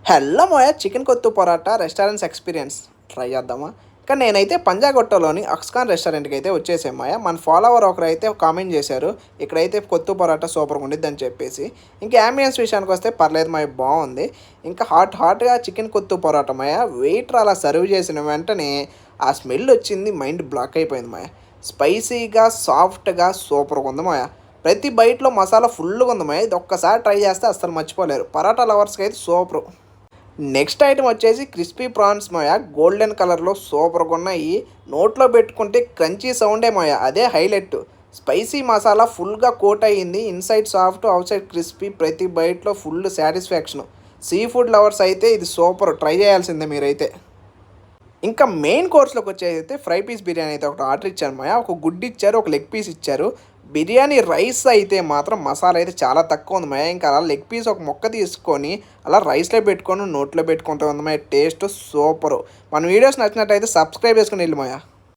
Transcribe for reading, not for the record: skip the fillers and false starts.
Hello మోయా chicken కొత్తు parotta restaurants experience try చేద్దామా. ఇక నేనైతే పంజాగుట్టలోని అక్స్కాన్ రెస్టారెంట్కి అయితే వచ్చేసాం మాయా. మన ఫాలోవర్ ఒకరు అయితే కామెంట్ చేశారు, ఇక్కడైతే కొత్తు పరోటా సూపర్గా ఉండిద్ది అని చెప్పేసి. ఇంకా అంబియన్స్ విషయానికి వస్తే పర్లేదు మాయ, బాగుంది. ఇంకా హాట్గా చికెన్ కొత్తు పరోటా మాయా. వెయిటర్ అలా సర్వ్ చేసిన వెంటనే ఆ స్మెల్ వచ్చింది, మైండ్ బ్లాక్ అయిపోయింది మాయా. స్పైసీగా సాఫ్ట్గా సూపర్గా ఉంది మాయా. ప్రతి బైట్లో మసాలా ఫుల్గా ఉంది మాయా. ఇది ఒక్కసారి ట్రై చేస్తే అస్సలు మర్చిపోలేరు. పరోటా లవర్స్కి అయితే సూపర్. నెక్స్ట్ ఐటమ్ వచ్చేసి క్రిస్పీ ప్రాన్స్ మాయా. గోల్డెన్ కలర్లో సూపర్గా ఉన్నాయి. నోట్లో పెట్టుకుంటే క్రంచీ సౌండే మాయా, అదే హైలైట్. స్పైసీ మసాలా ఫుల్గా కోట్ అయ్యింది. Inside soft, outside crispy. ప్రతి బైట్లో full satisfaction. Seafood lovers అయితే ఇది సూపర్, ట్రై చేయాల్సిందే మీరైతే. ఇంకా మెయిన్ కోర్స్లోకి వచ్చేసి ఫ్రై పీస్ బిర్యానీ అయితే ఒకటి ఆర్డర్ ఇచ్చాను మాయా. ఒక గుడ్డు ఇచ్చారు, ఒక లెగ్ పీస్ ఇచ్చారు. బిర్యానీ రైస్ అయితే మాత్రం మసాలా అయితే చాలా తక్కువ ఉంది మాయా. ఇంకా అలా లెగ్ పీస్ ఒక మొక్క తీసుకొని అలా రైస్లో పెట్టుకొని నోట్లో పెట్టుకుంటూ ఉంది మాయా. Taste super. మన వీడియోస్ నచ్చినట్టయితే సబ్స్క్రైబ్ చేసుకుని వెళ్ళి మాయా.